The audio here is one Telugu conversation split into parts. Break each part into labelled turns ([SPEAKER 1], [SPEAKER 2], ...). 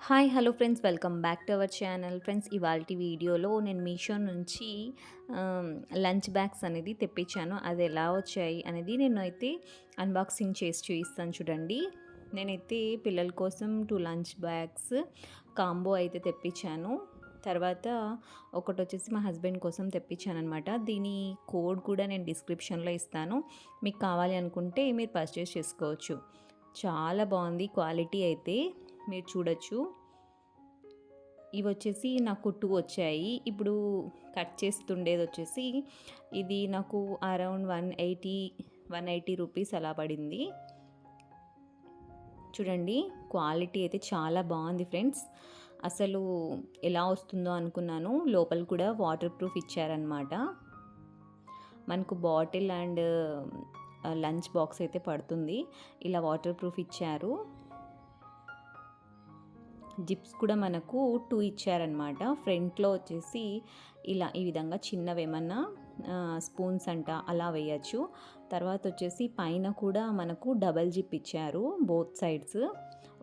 [SPEAKER 1] Hi hello friends, welcome back to our channel. Friends, ఇవాల్టి వీడియోలో నేను మీషో నుంచి లంచ్ బ్యాగ్స్ అనేది తెప్పించాను. అది ఎలా వచ్చాయి అనేది నేను అయితే అన్బాక్సింగ్ చేసి చూపిస్తాను చూడండి. నేనైతే పిల్లల కోసం 2 లంచ్ బ్యాగ్స్ కాంబో అయితే తెప్పించాను. తర్వాత ఒకటి వచ్చేసి మా హస్బెండ్ కోసం తెప్పించాను అనమాట. దీని కోడ్ కూడా నేను డిస్క్రిప్షన్లో ఇస్తాను. మీకు కావాలి అనుకుంటే మీరు పర్చేస్ చేసుకోవచ్చు. చాలా బాగుంది క్వాలిటీ అయితే, మీరు చూడొచ్చు. ఇవి వచ్చేసి నాకు 2 వచ్చాయి. ఇప్పుడు కట్ చేస్తుండేది వచ్చేసి ఇది నాకు అరౌండ్ 180 రూపీస్ అలా పడింది. చూడండి, క్వాలిటీ అయితే చాలా బాగుంది ఫ్రెండ్స్. అసలు ఎలా వస్తుందో అనుకున్నాను. లోపల కూడా వాటర్ ప్రూఫ్ ఇచ్చారనమాట. మనకు బాటిల్ అండ్ లంచ్ బాక్స్ అయితే పడుతుంది. ఇలా వాటర్ ప్రూఫ్ ఇచ్చారు. జిప్స్ కూడా మనకు 2 ఇచ్చారనమాట. ఫ్రంట్లో వచ్చేసి ఇలా ఈ విధంగా చిన్నవేమన్నా స్పూన్స్ అంట అలా వేయచ్చు. తర్వాత వచ్చేసి పైన కూడా మనకు డబల్ జిప్ ఇచ్చారు బోత్ సైడ్స్.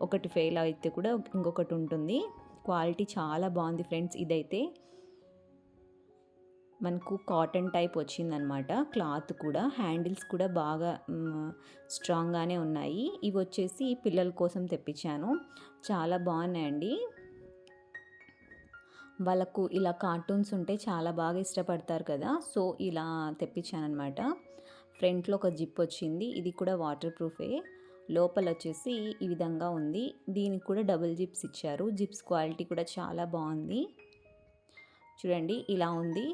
[SPEAKER 1] ఒకటి ఫెయిల్ అయితే కూడా ఇంకొకటి ఉంటుంది. క్వాలిటీ చాలా బాగుంది ఫ్రెండ్స్. ఇదైతే మనకు కాటన్ టైప్ వచ్చిందనమాట. క్లాత్ కూడా, హ్యాండిల్స్ కూడా బాగా స్ట్రాంగ్గానే ఉన్నాయి. ఇవి వచ్చేసి పిల్లల కోసం తెప్పించాను. చాలా బాగున్నాయండి. వాళ్ళకు ఇలా కార్టూన్స్ ఉంటే చాలా బాగా ఇష్టపడతారు కదా, సో ఇలా తెప్పించాను అనమాట. ఫ్రంట్లో ఒక జిప్ వచ్చింది. ఇది కూడా వాటర్ ప్రూఫే. లోపల వచ్చేసి ఈ విధంగా ఉంది. దీనికి కూడా డబుల్ జిప్స్ ఇచ్చారు. జిప్స్ క్వాలిటీ కూడా చాలా బాగుంది. చూడండి, ఇలా ఉంది.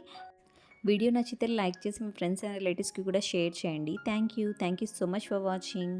[SPEAKER 1] వీడియో నచ్చితే లైక్ చేసి మీ ఫ్రెండ్స్ అండ్ రిలేటివ్స్కి కూడా షేర్ చేయండి. Thank you so much for watching.